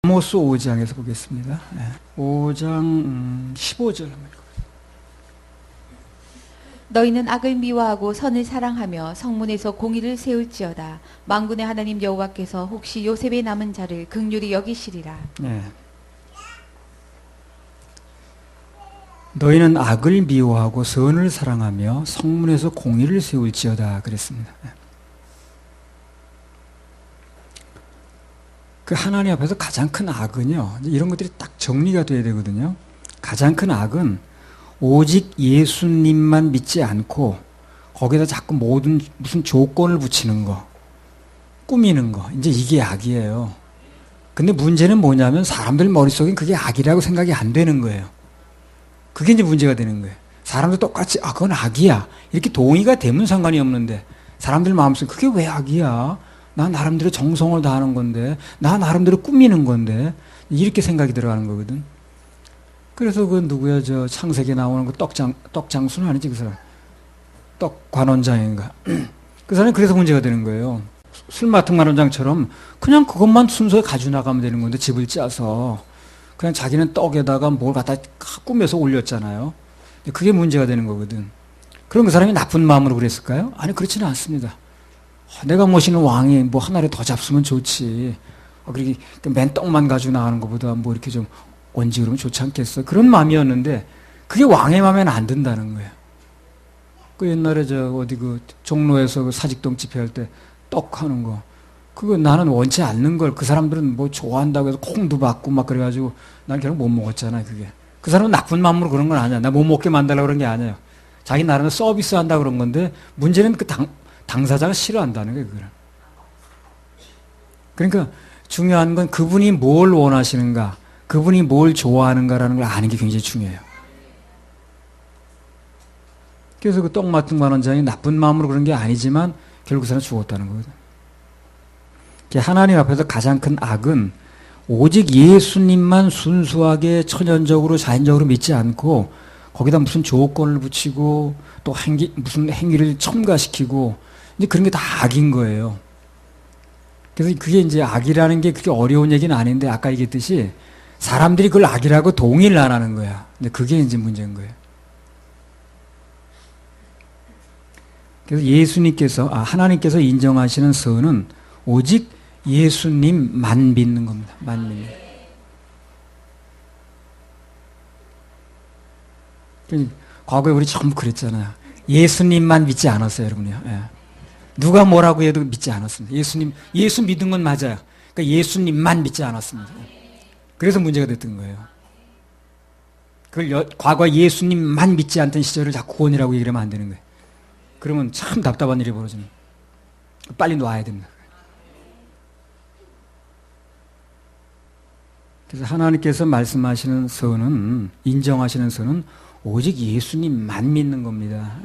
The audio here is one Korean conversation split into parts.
아모스 5장에서 보겠습니다. 5장 15절 한번 읽어보세요. 너희는 악을 미워하고 선을 사랑하며 성문에서 공의를 세울지어다. 만군의 하나님 여호와께서 혹시 요셉의 남은 자를 긍휼히 여기시리라. 네. 너희는 악을 미워하고 선을 사랑하며 성문에서 공의를 세울지어다 그랬습니다. 그 하나님 앞에서 가장 큰 악은요, 이런 것들이 딱 정리가 돼야 되거든요. 가장 큰 악은 오직 예수님만 믿지 않고 거기다 자꾸 모든 무슨 조건을 붙이는 거, 꾸미는 거, 이제 이게 악이에요. 근데 문제는 뭐냐면 사람들 머릿속엔 그게 악이라고 생각이 안 되는 거예요. 그게 이제 문제가 되는 거예요. 사람들 똑같이 그건 악이야 이렇게 동의가 되면 상관이 없는데 사람들 마음속에 그게 왜 악이야? 나 나름대로 정성을 다하는 건데, 나 나름대로 꾸미는 건데, 이렇게 생각이 들어가는 거거든. 그래서 그 누구야, 저 창세기에 나오는 그 떡장수는 아니지, 그 사람. 떡관원장인가. 그 사람이 그래서 문제가 되는 거예요. 술 맡은 관원장처럼 그냥 그것만 순서에 가지고 나가면 되는 건데, 집을 짜서. 그냥 자기는 떡에다가 뭘 갖다 꾸며서 올렸잖아요. 그게 문제가 되는 거거든. 그럼 그 사람이 나쁜 마음으로 그랬을까요? 아니, 그렇지는 않습니다. 내가 모시는 왕이 뭐 하나를 더 잡수면 좋지. 그렇게 맨 떡만 가지고 나가는 것보다 뭐 이렇게 좀 얹지 그러면 좋지 않겠어. 그런 마음이었는데 그게 왕의 마음에는 안 든다는 거예요. 그 옛날에 저 어디 그 종로에서 그 사직동 집회할 때 떡 하는 거. 그거 나는 원치 않는 걸 그 사람들은 뭐 좋아한다고 해서 콩도 받고 막 그래가지고 난 결국 못 먹었잖아요, 그게. 그 사람은 나쁜 마음으로 그런 건 아니야. 나 못 먹게 만들려고 그런 게 아니에요. 자기 나름대로 서비스 한다 그런 건데 문제는 그 당사자가 싫어한다는 거예요, 그걸. 그러니까 중요한 건 그분이 뭘 원하시는가, 그분이 뭘 좋아하는가라는 걸 아는 게 굉장히 중요해요. 그래서 그 떡 맡은 관원장이 나쁜 마음으로 그런 게 아니지만 결국 그 사람은 죽었다는 거거든. 하나님 앞에서 가장 큰 악은 오직 예수님만 순수하게 천연적으로 자연적으로 믿지 않고 거기다 무슨 조건을 붙이고 또 무슨 행위를 첨가시키고 이제 그런 게 다 악인 거예요. 그래서 그게 이제 악이라는 게 그렇게 어려운 얘기는 아닌데 아까 얘기했듯이 사람들이 그걸 악이라고 동의를 안 하는 거야. 근데 그게 이제 문제인 거예요. 그래서 하나님께서 인정하시는 선은 오직 예수님만 믿는 겁니다. 만 믿는. 과거에 우리 전부 그랬잖아요. 예수님만 믿지 않았어요, 여러분이요. 예. 누가 뭐라고 해도 믿지 않았습니다. 예수 믿은 건 맞아요. 그러니까 예수님만 믿지 않았습니다. 그래서 문제가 됐던 거예요. 그걸 과거 예수님만 믿지 않던 시절을 자꾸 구원이라고 얘기를 하면 안 되는 거예요. 그러면 참 답답한 일이 벌어집니다. 빨리 놔야 됩니다. 그래서 하나님께서 말씀하시는 선은, 인정하시는 선은 오직 예수님만 믿는 겁니다.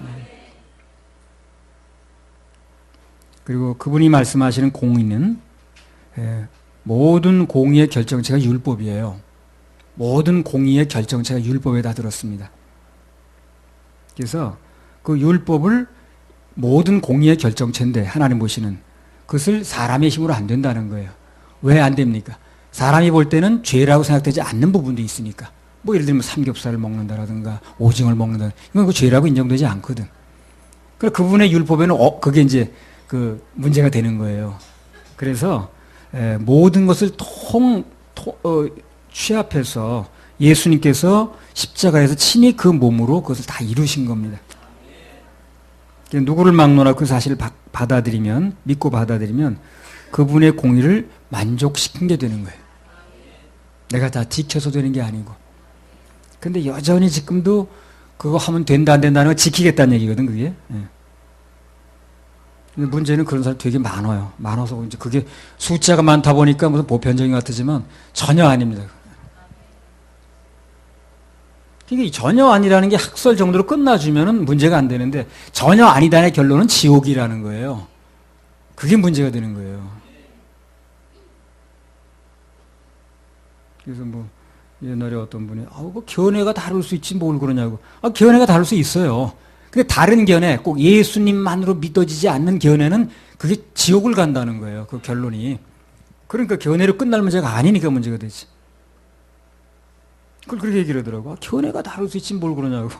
그리고 그분이 말씀하시는 공의는 모든 공의의 결정체가 율법이에요. 모든 공의의 결정체가 율법에 다 들었습니다. 그래서 그 율법을 모든 공의의 결정체인데 하나님 보시는 그것을 사람의 힘으로 안 된다는 거예요. 왜 안 됩니까? 사람이 볼 때는 죄라고 생각되지 않는 부분도 있으니까. 뭐 예를 들면 삼겹살을 먹는다라든가 오징어를 먹는다. 이건 그 죄라고 인정되지 않거든. 그래서 그분의 율법에는 그게 이제 그 문제가 되는 거예요. 그래서 모든 것을 취합해서 예수님께서 십자가에서 친히 그 몸으로 그것을 다 이루신 겁니다. 누구를 막론하고 그 사실을 받아들이면, 믿고 받아들이면 그분의 공의를 만족시킨 게 되는 거예요. 내가 다 지켜서 되는 게 아니고. 근데 여전히 지금도 그거 하면 된다 안 된다는 거 지키겠다는 얘기거든, 그게. 예. 근데 문제는 그런 사람이 되게 많아요. 많아서 이제 그게 숫자가 많다 보니까 무슨 보편적인 것 같지만 전혀 아닙니다. 이게 전혀 아니라는 게 학설 정도로 끝나주면은 문제가 안 되는데 전혀 아니다의 결론은 지옥이라는 거예요. 그게 문제가 되는 거예요. 그래서 뭐 옛날에 어떤 분이 뭐 견해가 다를 수 있지 뭘 그러냐고. 견해가 다를 수 있어요. 근데 다른 견해, 꼭 예수님만으로 믿어지지 않는 견해는 그게 지옥을 간다는 거예요. 그 결론이. 그러니까 견해로 끝날 문제가 아니니까 문제가 되지. 그걸 그렇게 얘기를 하더라고. 견해가 다를 수 있지 뭘 그러냐고.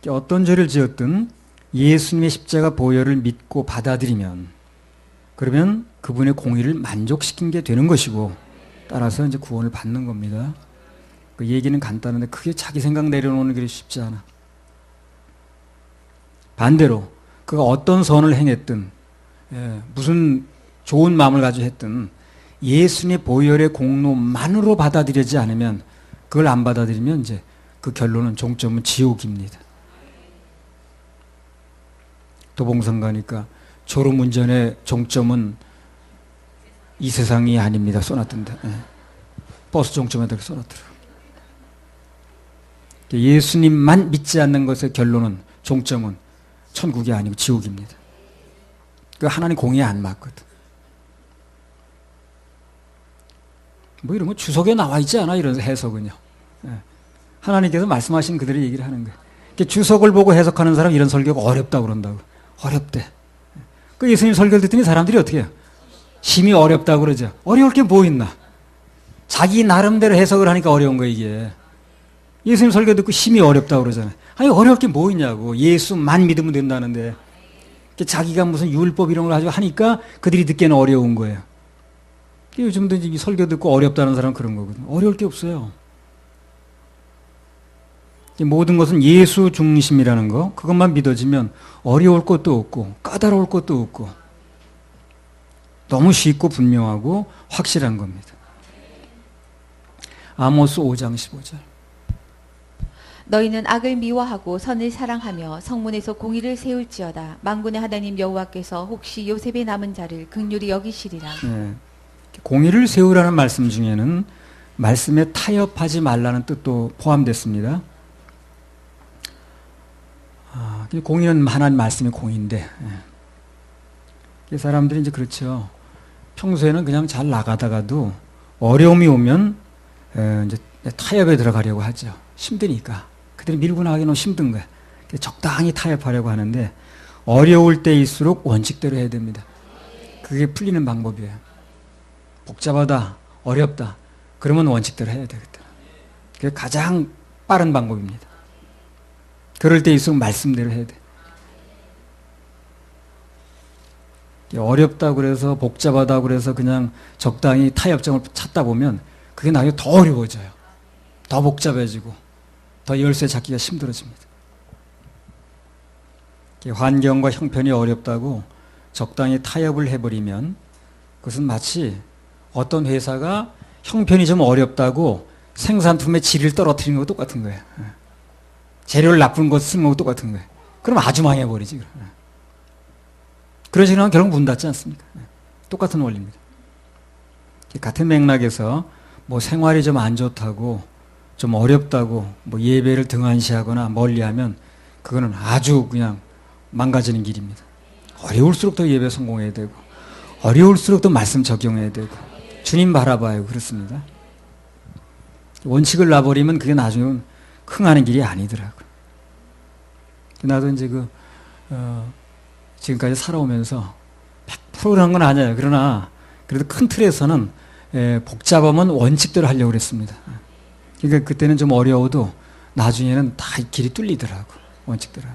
어떤 죄를 지었든 예수님의 십자가 보혈을 믿고 받아들이면 그러면 그분의 공의를 만족시킨 게 되는 것이고 따라서 이제 구원을 받는 겁니다. 그 얘기는 간단한데 그게 자기 생각 내려놓는 게 쉽지 않아. 반대로 그가 어떤 선을 행했든 무슨 좋은 마음을 가지고 했든 예수님의 보혈의 공로만으로 받아들이지 않으면 그걸 안 받아들이면 이제 그 결론은 종점은 지옥입니다. 도봉산 가니까 졸음운전의 종점은 이 세상이 아닙니다. 써놨던데. 버스 종점에다 써놨더라고요. 예수님만 믿지 않는 것의 결론은 종점은 천국이 아니고 지옥입니다. 그 하나님 공의에 안 맞거든. 뭐 이런 거 주석에 나와 있지 않아? 이런 해석은요. 하나님께서 말씀하신 그들의 얘기를 하는 거예요. 주석을 보고 해석하는 사람 이런 설교가 어렵다고 그런다고. 어렵대. 그 예수님 설교를 듣더니 사람들이 어떻게 해요? 심히 어렵다고 그러죠. 어려울 게 뭐 있나? 자기 나름대로 해석을 하니까 어려운 거예요, 이게. 예수님 설교 듣고 심히 어렵다고 그러잖아요. 아니, 어려울 게 뭐 있냐고. 예수만 믿으면 된다는데. 자기가 무슨 율법 이런 걸 가지고 하니까 그들이 듣기에는 어려운 거예요. 요즘도 이 설교 듣고 어렵다는 사람은 그런 거거든요. 어려울 게 없어요. 모든 것은 예수 중심이라는 거, 그것만 믿어지면 어려울 것도 없고 까다로울 것도 없고 너무 쉽고 분명하고 확실한 겁니다. 아모스 5장 15절. 너희는 악을 미워하고 선을 사랑하며 성문에서 공의를 세울지어다. 만군의 하나님 여호와께서 혹시 요셉의 남은 자를 긍휼히 여기시리라. 네. 공의를 세우라는 말씀 중에는 말씀에 타협하지 말라는 뜻도 포함됐습니다. 공의는 하나님 말씀의 공의인데, 사람들이 이제 그렇죠. 평소에는 그냥 잘 나가다가도 어려움이 오면 이제 타협에 들어가려고 하죠. 힘드니까. 그들이 밀고 나가기 너무 힘든 거야. 적당히 타협하려고 하는데 어려울 때일수록 원칙대로 해야 됩니다. 그게 풀리는 방법이에요. 복잡하다, 어렵다. 그러면 원칙대로 해야 되겠다. 그게 가장 빠른 방법입니다. 그럴 때일수록 말씀대로 해야 돼. 어렵다고 그래서 복잡하다고 그래서 그냥 적당히 타협점을 찾다 보면 그게 나중에 더 어려워져요. 더 복잡해지고 더 열쇠 잡기가 힘들어집니다. 환경과 형편이 어렵다고 적당히 타협을 해버리면 그것은 마치 어떤 회사가 형편이 좀 어렵다고 생산품의 질을 떨어뜨리는 것과 똑같은 거예요. 재료를 나쁜 것 쓰는 것과 똑같은 거예요. 그럼 아주 망해버리지. 그런 식으로 하면 결국 문 닫지 않습니까? 똑같은 원리입니다. 같은 맥락에서 뭐 생활이 좀 안 좋다고 좀 어렵다고 뭐 예배를 등한시하거나 멀리하면 그거는 아주 그냥 망가지는 길입니다. 어려울수록 더 예배 성공해야 되고 어려울수록 더 말씀 적용해야 되고 주님 바라봐요. 그렇습니다. 원칙을 놔버리면 그게 나중에 흥하는 길이 아니더라고요. 나도 이제 지금까지 살아오면서 100% 그런 건 아니에요. 그러나 그래도 큰 틀에서는 복잡하면 원칙대로 하려고 그랬습니다. 그러니까 그때는 좀 어려워도 나중에는 다 길이 뚫리더라고. 원칙대로.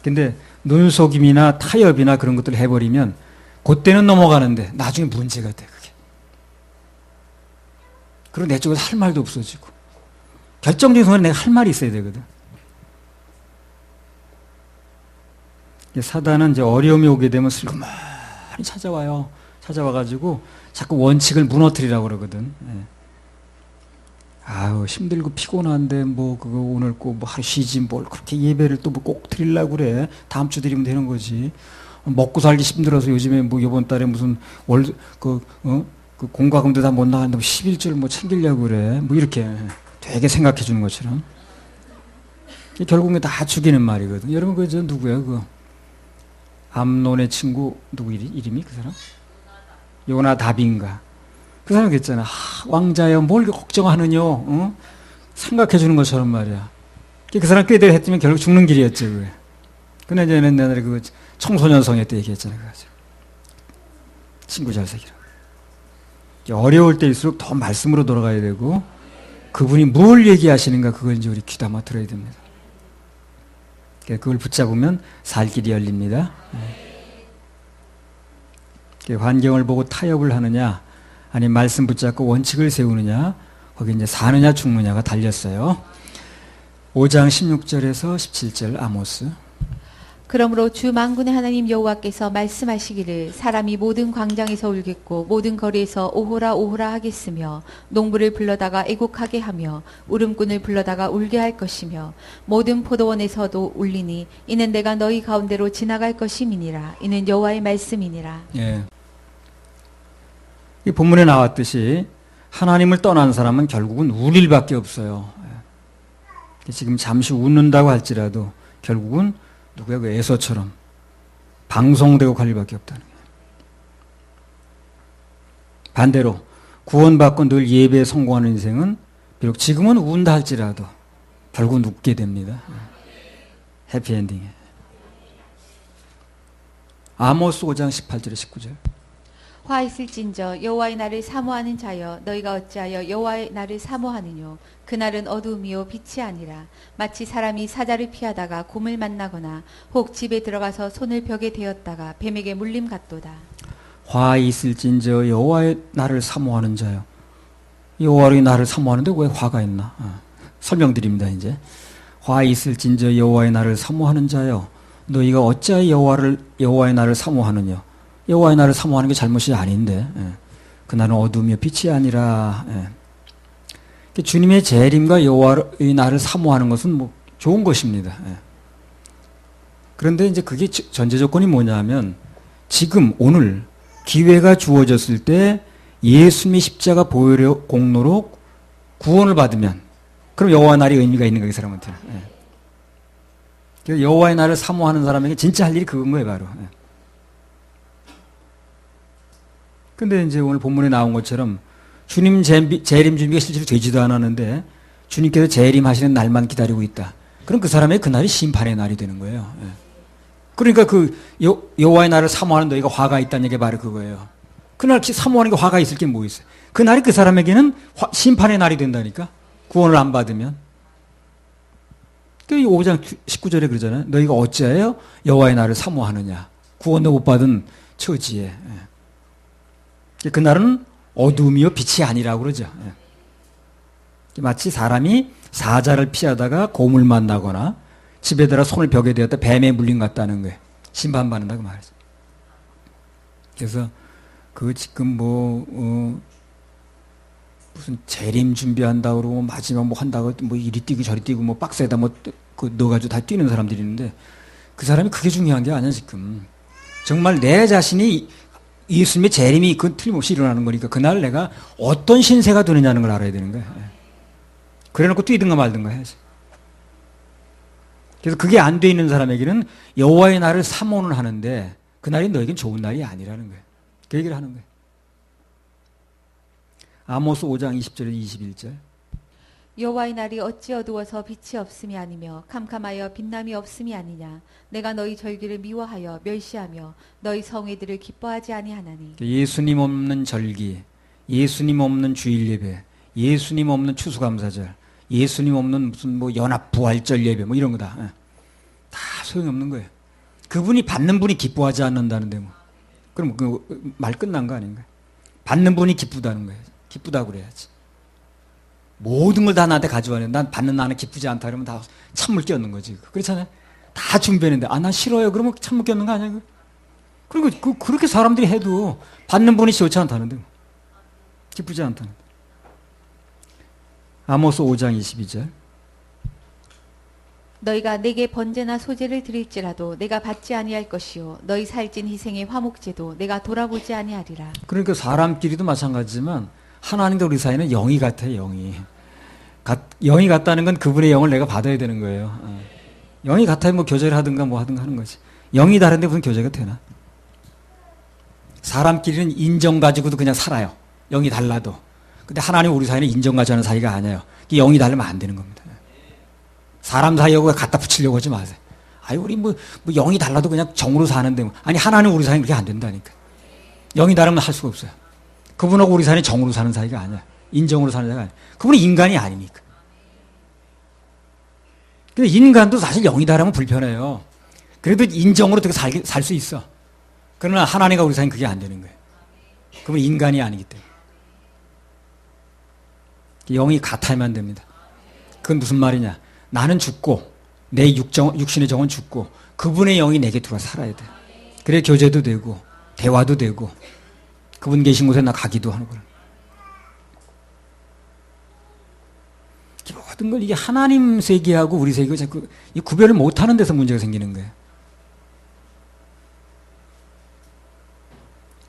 근데 눈속임이나 타협이나 그런 것들을 해버리면 그때는 넘어가는데 나중에 문제가 돼. 그게. 그리고 내 쪽에서 할 말도 없어지고 결정적인 순간에 내가 할 말이 있어야 되거든. 사단은 이제 어려움이 오게 되면 슬그머니 찾아와요. 찾아와가지고 자꾸 원칙을 무너뜨리라고 그러거든. 아유, 힘들고 피곤한데 뭐 그거 오늘 꼭 뭐 하루 쉬지 뭘 그렇게 예배를 또 뭐 꼭 드리려고 그래. 다음 주 드리면 되는 거지. 먹고 살기 힘들어서 요즘에 뭐 이번 달에 무슨 그 공과금도 다 못 나간다고 11절 뭐 챙기려고 그래. 뭐 이렇게 되게 생각해 주는 것처럼. 결국은 다 죽이는 말이거든. 여러분 그저 누구야 암논의 친구 누구 이름이 그 사람? 요나답인가? 그 사람 그랬잖아. 왕자여 뭘 걱정하느냐? 생각해 주는 것처럼 말이야. 그 사람 꾀대를 했더니 결국 죽는 길이었지. 그게. 근데 이제 옛날에 그 청소년 성회 때 얘기했잖아요. 그래가지고 친구 잘 사귀라. 어려울 때일수록 더 말씀으로 돌아가야 되고 그분이 뭘 얘기하시는가 그걸 이제 우리 귀담아 들어야 됩니다. 그걸 붙잡으면 살 길이 열립니다. 환경을 보고 타협을 하느냐 아니면 말씀 붙잡고 원칙을 세우느냐 거기 이제 사느냐 죽느냐가 달렸어요. 5장 16절에서 17절 아모스. 그러므로 주 만군의 하나님 여호와께서 말씀하시기를 사람이 모든 광장에서 울겠고 모든 거리에서 오호라 오호라 하겠으며 농부를 불러다가 애곡하게 하며 울음꾼을 불러다가 울게 할 것이며 모든 포도원에서도 울리니 이는 내가 너희 가운데로 지나갈 것임이니라. 이는 여호와의 말씀이니라. 예. 이 본문에 나왔듯이 하나님을 떠난 사람은 결국은 울 일밖에 없어요. 지금 잠시 웃는다고 할지라도 결국은 누구야 그 에서처럼 방송되고 갈 일밖에 없다는 거예요. 반대로 구원받고 늘 예배에 성공하는 인생은 비록 지금은 운다 할지라도 결국은 웃게 됩니다. 해피엔딩에. 아모스 5장 18절에 19절. 화 있을진저 여호와의 날을 사모하는 자여 너희가 어찌하여 여호와의 날을 사모하느뇨. 그날은 어두움이요 빛이 아니라 마치 사람이 사자를 피하다가 곰을 만나거나 혹 집에 들어가서 손을 벽에 대었다가 뱀에게 물림 같도다. 화 있을진저 여호와의 날을 사모하는 자요. 여호와의 날을 사모하는데 왜 화가 있나? 설명드립니다. 이제 화 있을진저 여호와의 날을 사모하는 자요. 너희가 어찌하여 여호와의 날을 사모하느냐? 여호와의 날을 사모하는 게 잘못이 아닌데 그날은 어둠이요 빛이 아니라 주님의 재림과 여호와의 날을 사모하는 것은 뭐 좋은 것입니다. 그런데 이제 그게 전제 조건이 뭐냐면 지금 오늘 기회가 주어졌을 때 예수님의 십자가 보혈의 공로로 구원을 받으면 그럼 여호와의 날이 의미가 있는 거예요. 이 사람한테는. 그래서 여호와의 날을 사모하는 사람에게 진짜 할 일이 그건 거예요. 바로. 근데 이제 오늘 본문에 나온 것처럼 주님 재림 준비가 실제로 되지도 않았는데 주님께서 재림하시는 날만 기다리고 있다. 그럼 그 사람의 그날이 심판의 날이 되는 거예요. 그러니까 그 여호와의 날을 사모하는 너희가 화가 있다는 얘기가 바로 그거예요. 그날 사모하는 게 화가 있을 게 뭐 있어요. 그날이 그 사람에게는 심판의 날이 된다니까. 구원을 안 받으면. 그 5장 19절에 그러잖아요. 너희가 어찌하여 여호와의 날을 사모하느냐. 구원도 못 받은 처지에. 그날은 어둠이요 빛이 아니라고 그러죠. 마치 사람이 사자를 피하다가 곰을 만나거나 집에 들어 손을 벽에 대었다 뱀에 물린 것 같다는 거예요. 심판받는다고 말이죠. 그래서 그 지금 무슨 재림 준비한다고 그러고 마지막 뭐 한다고 뭐 이리 뛰고 저리 뛰고 뭐 박스에다 뭐 넣어가지고 다 뛰는 사람들이 있는데 그 사람이 그게 중요한 게 아니야 지금. 정말 내 자신이 예수님의 재림이 그 틀림없이 일어나는 거니까 그날 내가 어떤 신세가 되느냐는 걸 알아야 되는 거야. 그래놓고 뛰든가 말든가 해야지. 그래서 그게 안 돼 있는 사람에게는 여호와의 날을 사모는 하는데 그날이 너에겐 좋은 날이 아니라는 거예요. 그 얘기를 하는 거예요. 아모스 5장 20절에 21절. 여호와의 날이 어찌 어두워서 빛이 없음이 아니며 캄캄하여 빛남이 없음이 아니냐. 내가 너희 절기를 미워하여 멸시하며 너희 성회들을 기뻐하지 아니하나니. 예수님 없는 절기, 예수님 없는 주일 예배, 예수님 없는 추수감사절, 예수님 없는 무슨 뭐 연합부활절 예배 뭐 이런 거다. 다 소용이 없는 거예요. 그분이 받는 분이 기뻐하지 않는다는데 뭐. 그럼 그 말 끝난 거 아닌가요? 받는 분이 기쁘다는 거예요. 기쁘다고 그래야지. 모든 걸 다 나한테 가져와야 돼. 난 받는 나는 기쁘지 않다 그러면 다 찬물 끼얹는 거지. 그렇잖아요. 다 준비했는데 난 싫어요. 그러면 찬물 끼얹는 거 아니야? 그리고 그렇게 사람들이 해도 받는 분이 좋지 않다는데 기쁘지 않다는데. 아모스 5장 22절. 너희가 내게 번제나 소제를 드릴지라도 내가 받지 아니할 것이요 너희 살찐 희생의 화목제도 내가 돌아보지 아니하리라. 그러니까 사람끼리도 마찬가지지만 하나님과 우리 사이는 영이 같아요. 영이 같다는 건 그분의 영을 내가 받아야 되는 거예요. 영이 같아야 뭐 교제를 하든가 뭐 하든가 하는 거지. 영이 다른데 무슨 교제가 되나? 사람끼리는 인정 가지고도 그냥 살아요. 영이 달라도. 근데 하나님 우리 사이는 인정 가지고 하는 사이가 아니에요. 영이 다르면 안 되는 겁니다. 사람 사이하고 갖다 붙이려고 하지 마세요. 아니 우리 뭐 영이 달라도 그냥 정으로 사는데 뭐. 아니 하나님 우리 사이 그렇게 안 된다니까. 영이 다르면 할 수가 없어요. 그분하고 우리 사이는 정으로 사는 사이가 아니야. 인정으로 사는 사이가 아니야. 그분은 인간이 아니니까. 근데 인간도 사실 영이 다르면 불편해요. 그래도 인정으로 어떻게 살 수 있어. 그러나 하나님과 우리 사이는 그게 안 되는 거예요. 그분은 인간이 아니기 때문에. 영이 같아야만 됩니다. 그건 무슨 말이냐. 나는 죽고 내 육신의 정은 죽고 그분의 영이 내게 들어와 살아야 돼. 그래 교제도 되고 대화도 되고 그분 계신 곳에 나 가기도 하는 거야. 모든 걸 이게 하나님 세계하고 우리 세계가 자꾸 이 구별을 못하는 데서 문제가 생기는 거예요.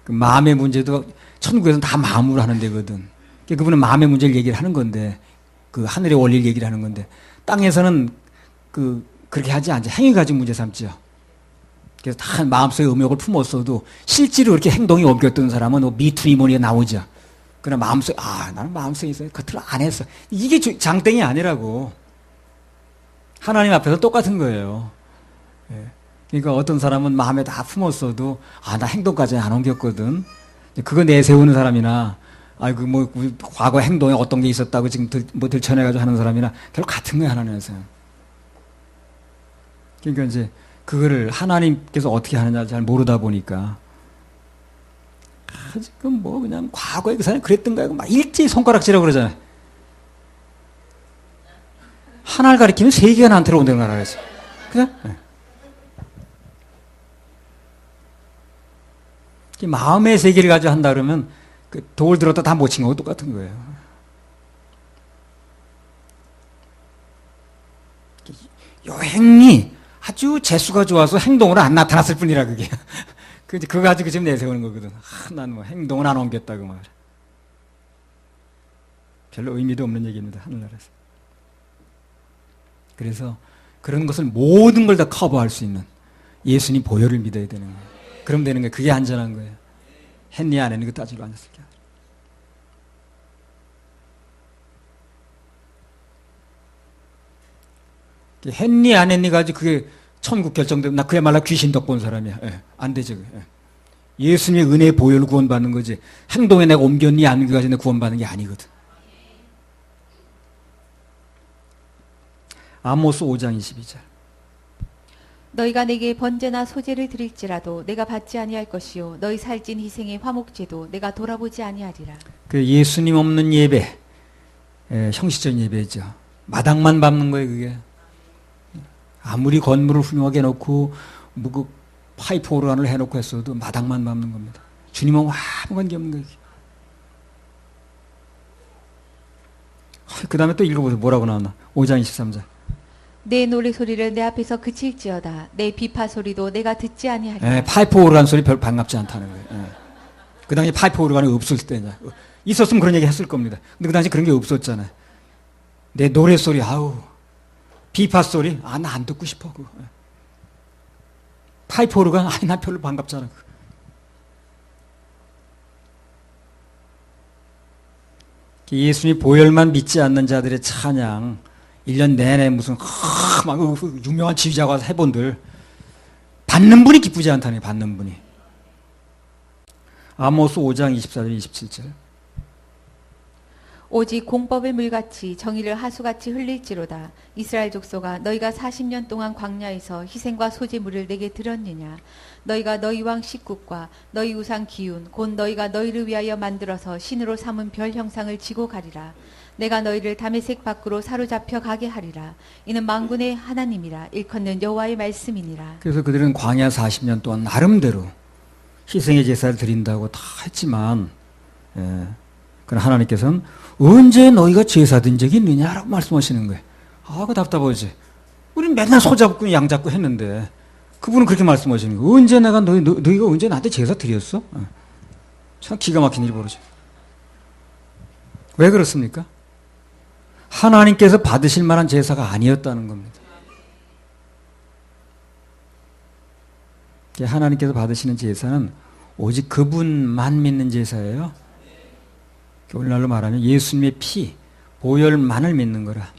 그 마음의 문제도 천국에서는 다 마음으로 하는 데거든. 그분은 마음의 문제를 얘기를 하는 건데 그 하늘의 원리를 얘기를 하는 건데 땅에서는 그렇게 하지 않죠. 행위 가지고 문제 삼죠. 그래서 다 마음속에 음욕을 품었어도 실제로 이렇게 행동이 옮겼던 사람은 미투니 뭐니 나오죠. 그러나 마음속에 나는 마음속에 있어요. 겉으로 안 했어. 이게 장땡이 아니라고. 하나님 앞에서 똑같은 거예요. 예. 그러니까 어떤 사람은 마음에 다 품었어도 나 행동까지 안 옮겼거든. 그거 내세우는 사람이나 과거 행동에 어떤 게 있었다고 지금 들춰내가지고 하는 사람이나 결국 같은 거예요, 하나님에서. 그러니까 이제 그거를 하나님께서 어떻게 하느냐 잘 모르다 보니까 지금 그냥 과거에 그 사람이 그랬던가 막 일제히 손가락질하고 그러잖아요. 하나를 가리키면 세계가 나한테로 온다는 걸 알아야지. 그냥? 네. 마음의 세계를 가지고 한다 그러면 돌 들었다 다 못 친 거하고 똑같은 거예요. 여행이 아주 재수가 좋아서 행동으로 안 나타났을 뿐이라 그게. 그거 가지고 지금 내세우는 거거든. 난 뭐 행동은 안 옮겼다고 말. 별로 의미도 없는 얘기입니다. 하늘나라에서. 그래서 그런 것을 모든 걸 다 커버할 수 있는 예수님 보혈을 믿어야 되는 거예요. 그럼 되는 거예요. 그게 안전한 거예요. 했니 안 했니 그 따지고 앉았을 게 아니라. 했니 안 했니 가지고 그게 천국 결정되면 나 그야말로 귀신 덕 본 사람이야. 안 되죠. 예수님의 은혜의 보혈로 구원받는 거지. 행동에 내가 옮겼니 안 옮겨가지고 내가 구원받는 게 아니거든. 아모스 5장 22절. 너희가 내게 번제나 소제를 드릴지라도 내가 받지 아니할 것이요 너희 살찐 희생의 화목제도 내가 돌아보지 아니하리라. 그 예수님 없는 예배, 형식적인 예배죠. 마당만 밟는 거예요, 그게. 아무리 건물을 훌륭하게 해놓고 파이프 오르간을 해놓고 했어도 마당만 밟는 겁니다. 주님은 아무 관계 없는 거예요. 그 다음에 또 읽어보세요. 뭐라고 나왔나? 5장 23절. 내 노래 소리를 내 앞에서 그칠지어다. 내 비파 소리도 내가 듣지 아니하리라. 파이프 오르간 소리 별로 반갑지 않다는 거예요. 그 당시 파이프 오르간이 없을 때냐. 있었으면 그런 얘기 했을 겁니다. 근데 그 당시 그런 게 없었잖아요. 내 노래 소리, 비파 소리, 나 안 듣고 싶어. 그거. 파이프 오르간, 나 별로 반갑잖아. 예수님 보혈만 믿지 않는 자들의 찬양, 1년 내내 무슨 막 유명한 지휘자가 해본들 받는 분이 기쁘지 않다니. 받는 분이. 아모스 5장 24절 27절. 오직 공법의 물같이 정의를 하수같이 흘릴지로다. 이스라엘 족속아 너희가 40년 동안 광야에서 희생과 소제물을 내게 드렸느냐. 너희가 너희 왕 식국과 너희 우상 기운 곧 너희가 너희를 위하여 만들어서 신으로 삼은 별 형상을 지고 가리라. 내가 너희를 다메섹 밖으로 사로잡혀 가게 하리라. 이는 만군의 하나님이라 일컫는 여호와의 말씀이니라. 그래서 그들은 광야 40년 동안 나름대로 희생의 제사를 드린다고 다 했지만 그러나 하나님께서는 언제 너희가 제사 드린 적이 있느냐라고 말씀하시는 거예요. 그 답답하지. 우리는 맨날 소 잡고 양 잡고 했는데 그분은 그렇게 말씀하시는 거예요. 언제 내가 너희가 언제 나한테 제사 드렸어? 참 기가 막힌 일이 벌어져. 왜 그렇습니까? 하나님께서 받으실 만한 제사가 아니었다는 겁니다. 하나님께서 받으시는 제사는 오직 그분만 믿는 제사예요. 오늘날로 말하면 예수님의 피, 보혈만을 믿는 거라.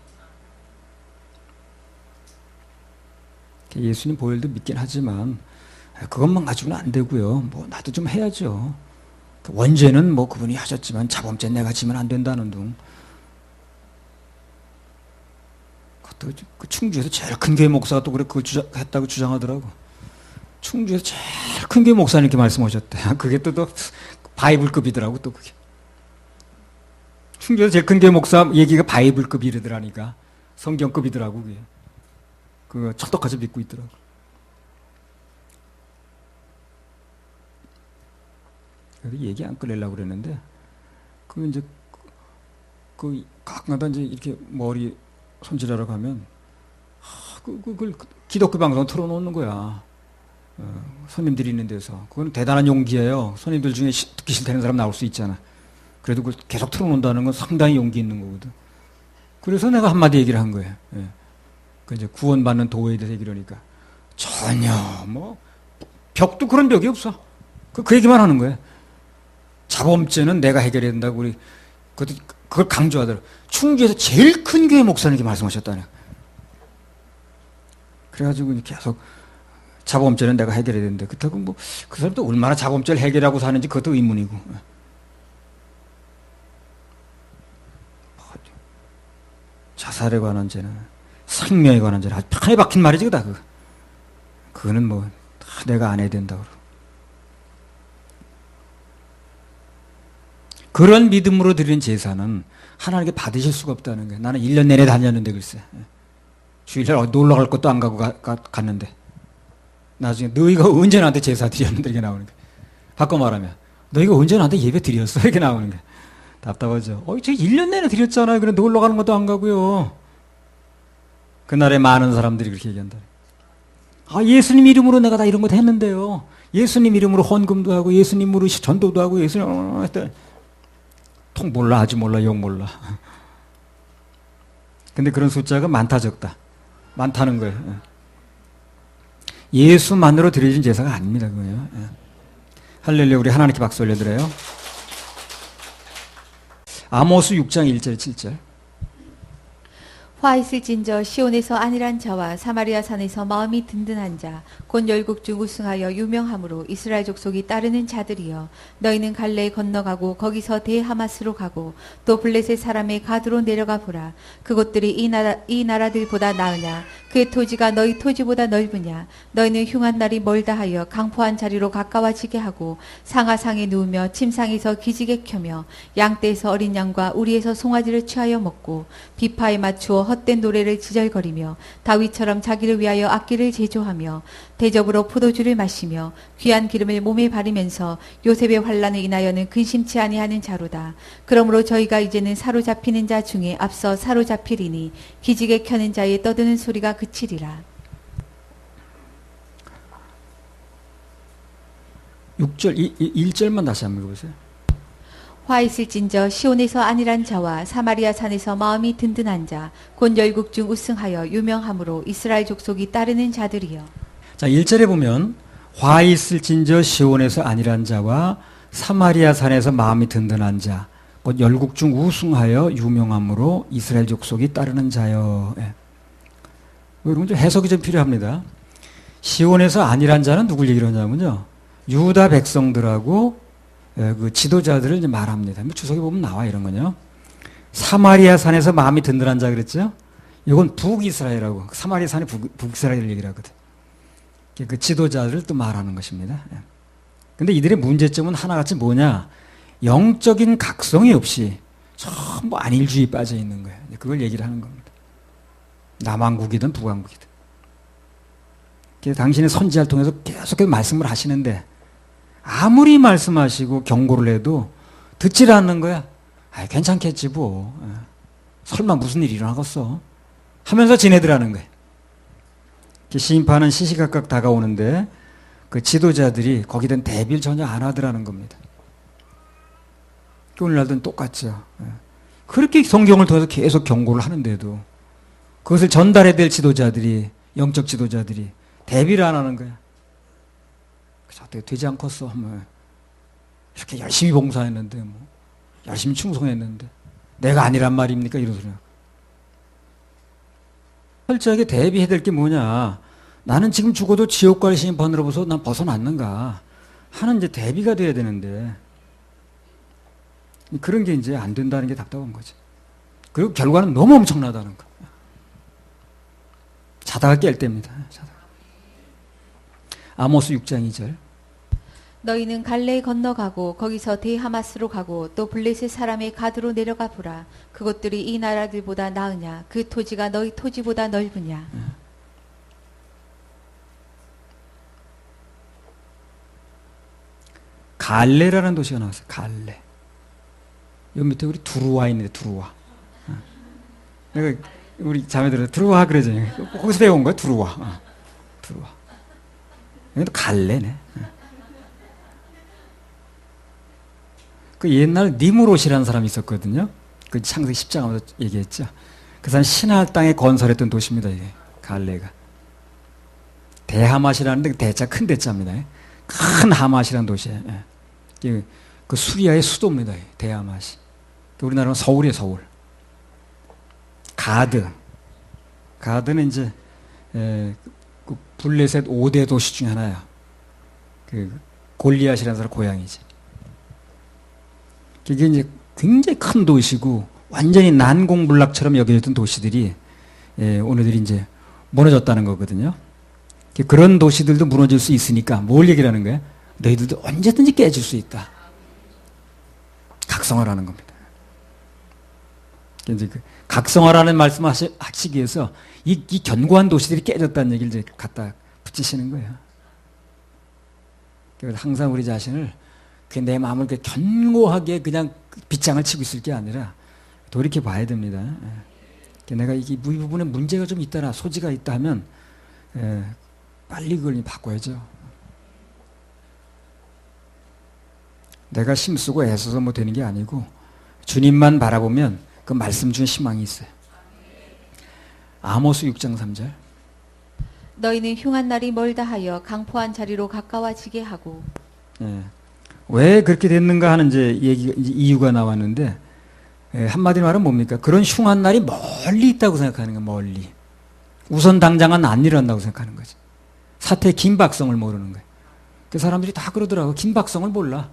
예수님 보혈도 믿긴 하지만 그것만 가지고는 안 되고요. 뭐 나도 좀 해야죠. 원죄는 뭐 그분이 하셨지만 자범죄 내가 지면 안 된다는 둥. 그것도 그 충주에서 제일 큰 교회 목사가 또 그래 그걸 했다고 주장하더라고. 충주에서 제일 큰 교회 목사님 이렇게 말씀하셨대. 그게 또 바이블급이더라고 또 그게. 충주에서 제일 큰 교회 목사 얘기가 바이블급 이르더라니까. 성경급이더라고 그게. 그거 척떡같이 믿고 있더라고. 그래서 얘기 안 꺼내려고 그랬는데, 그 이제, 가끔가다 이제 이렇게 머리 손질하러 가면, 그걸 기독교 방송 틀어놓는 거야. 손님들이 있는 데서. 그건 대단한 용기예요. 손님들 중에 듣기 싫다는 사람 나올 수 있잖아. 그래도 그걸 계속 틀어놓는다는 건 상당히 용기 있는 거거든. 그래서 내가 한마디 얘기를 한 거예요. 예. 그 이제 구원받는 도에 대해서 얘기를 하니까, 전혀, 벽도 그런 벽이 없어. 그 얘기만 하는 거예요. 자범죄는 내가 해결해야 된다고 우리 그걸 강조하더라고요. 충주에서 제일 큰 교회 목사님께 말씀하셨다네요. 그래가지고 계속 자범죄는 내가 해결해야 된다. 그렇다고 뭐 그 사람도 얼마나 자범죄를 해결하고 사는지 그것도 의문이고. 자살에 관한 죄는 생명에 관한 죄는 아주 판에 박힌 말이지 그다. 그거는 뭐 다 내가 안 해야 된다고. 그런 믿음으로 드린 제사는 하나님께 받으실 수가 없다는 거예요. 나는 1년 내내 다녔는데 글쎄. 주일날 놀러 갈 것도 안 가고 갔는데. 나중에 너희가 언제 나한테 제사 드렸는데 이렇게 나오는 거예요. 바꿔 말하면 너희가 언제 나한테 예배 드렸어? 이렇게 나오는 거예요. 답답하죠. 저 1년 내내 드렸잖아요. 그래 놀러 가는 것도 안 가고요. 그날에 많은 사람들이 그렇게 얘기한다. 예수님 이름으로 내가 다 이런 것 했는데요. 예수님 이름으로 헌금도 하고 예수님으로 전도도 하고 예수님 통 몰라 아주 몰라 욕 몰라. 근데 그런 숫자가 많다 적다. 많다는 거예요. 예수만으로 드려진 제사가 아닙니다. 그거예요. 할렐루야. 우리 하나님께 박수 올려드려요. 아모스 6장 1절 7절. 화 있을진저 시온에서 안일한 자와 사마리아 산에서 마음이 든든한 자 곧 열국 중 우승하여 유명함으로 이스라엘 족속이 따르는 자들이여 너희는 갈레에 건너가고 거기서 대하마스로 가고 또 블레셋 사람의 가드로 내려가 보라. 그곳들이 이 나라들보다 나으냐 그의 토지가 너희 토지보다 넓으냐 너희는 흉한 날이 멀다 하여 강포한 자리로 가까워지게 하고 상하상에 누우며 침상에서 기지개 켜며 양떼에서 어린 양과 우리에서 송아지를 취하여 먹고 비파에 맞추어 헛된 노래를 지절거리며 다윗처럼 자기를 위하여 악기를 제조하며 대접으로 포도주를 마시며 귀한 기름을 몸에 바르면서 요셉의 환난을 인하여는 근심치 아니하는 자로다. 그러므로 저희가 이제는 사로잡히는 자 중에 앞서 사로잡히리니 기지개 켜는 자의 떠드는 소리가 그치리라. 6절 1절만 다시 한번 읽어보세요. 화 있을진저 시온에서 안일한 자와 사마리아 산에서 마음이 든든한 자 곧 열국 중 우승하여 유명함으로 이스라엘 족속이 따르는 자들이여. 자 1절에 보면 화 있을진저 시온에서 안일한 자와 사마리아 산에서 마음이 든든한 자 곧 열국 중 우승하여 유명함으로 이스라엘 족속이 따르는 자여. 여러분 좀 해석이 좀 필요합니다. 시온에서 안일한 자는 누굴 얘기를 하냐면요. 유다 백성들하고 그 지도자들을 이제 말합니다. 주석에 보면 나와 이런 거요. 사마리아 산에서 마음이 든든한 자 그랬죠? 이건 북이스라엘하고 사마리아 산이 북이스라엘 얘기를 하거든. 그 지도자들을 또 말하는 것입니다. 근데 이들의 문제점은 하나같이 뭐냐? 영적인 각성이 없이 전부 안일주의에 빠져 있는 거예요. 그걸 얘기를 하는 겁니다. 남왕국이든 북왕국이든. 그래서 당신의 선지자를 통해서 계속해서 말씀을 하시는데 아무리 말씀하시고 경고를 해도 듣질 않는 거야. 괜찮겠지 뭐. 설마 무슨 일이 일어나겠어. 하면서 지내더라는 거예요. 심판은 시시각각 다가오는데 그 지도자들이 거기에 대한 대비를 전혀 안 하더라는 겁니다. 오늘날도 똑같죠. 그렇게 성경을 통해서 계속 경고를 하는데도 그것을 전달해야 될 지도자들이 영적 지도자들이 대비를 안 하는 거야. 어떻게 되지 않겠어? 이렇게 열심히 봉사했는데 열심히 충성했는데 내가 아니란 말입니까? 이런 소리야. 철저하게 대비해야 될 게 뭐냐? 나는 지금 죽어도 지옥과의 신이 번들어서 난 벗어났는가 하는 이제 대비가 돼야 되는데 그런 게 이제 안 된다는 게 답답한 거지. 그리고 결과는 너무 엄청나다는 거. 자다가 깰 때입니다. 자다가. 아모스 6장 2절. 너희는 갈레에 건너가고 거기서 데하마스로 가고 또 블레셋 사람의 가드로 내려가 보라. 그것들이 이 나라들보다 나으냐? 그 토지가 너희 토지보다 넓으냐? 갈레라는 도시가 나왔어요. 갈레. 여기 밑에 우리 두루와 있는데 두루와. 내가 우리 자매들은 두루와 그러잖아요. 거기서 배운 거야 두루와. 두루와. 여기도 갈레네. 그 옛날 니무롯이라는 사람이 있었거든요. 그 창세기 10장에서 얘기했죠. 그 사람 신할 땅에 건설했던 도시입니다. 이게 갈레가. 대하맛이라는데 대자 큰 대자입니다. 큰 하맛이라는 도시예요. 그 수리아의 수도입니다. 대하맛이. 우리나라는 서울이에요. 서울. 가드. 가드는 이제 그 블레셋 5대 도시 중에 하나야. 그 골리앗이라는 사람 고향이지. 이게 이제 굉장히 큰 도시고 완전히 난공불락처럼 여겨졌던 도시들이 오늘들이 이제 무너졌다는 거거든요. 그런 도시들도 무너질 수 있으니까 뭘 얘기를 하는 거야? 너희들도 언제든지 깨질 수 있다. 각성하라는 겁니다. 이제 그 각성하라는 말씀을 하시기 위해서 이 견고한 도시들이 깨졌다는 얘기를 이제 갖다 붙이시는 거예요. 그래서 항상 우리 자신을 내 마음을 견고하게 그냥 빗장을 치고 있을 게 아니라 돌이켜 봐야 됩니다. 내가 이 부분에 문제가 좀 있다나 소지가 있다 하면 빨리 그걸 바꿔야죠. 내가 힘쓰고 애써서 뭐 되는 게 아니고 주님만 바라보면 그 말씀 중에 희망이 있어요. 아모스 6장 3절. 너희는 흉한 날이 멀다 하여 강포한 자리로 가까워지게 하고. 왜 그렇게 됐는가 하는 이제 이유가 나왔는데 한마디로 말하면 뭡니까? 그런 흉한 날이 멀리 있다고 생각하는 거예요. 멀리. 우선 당장은 안 일어난다고 생각하는 거지. 사태의 긴박성을 모르는 거예요. 그 사람들이 다 그러더라고. 긴박성을 몰라.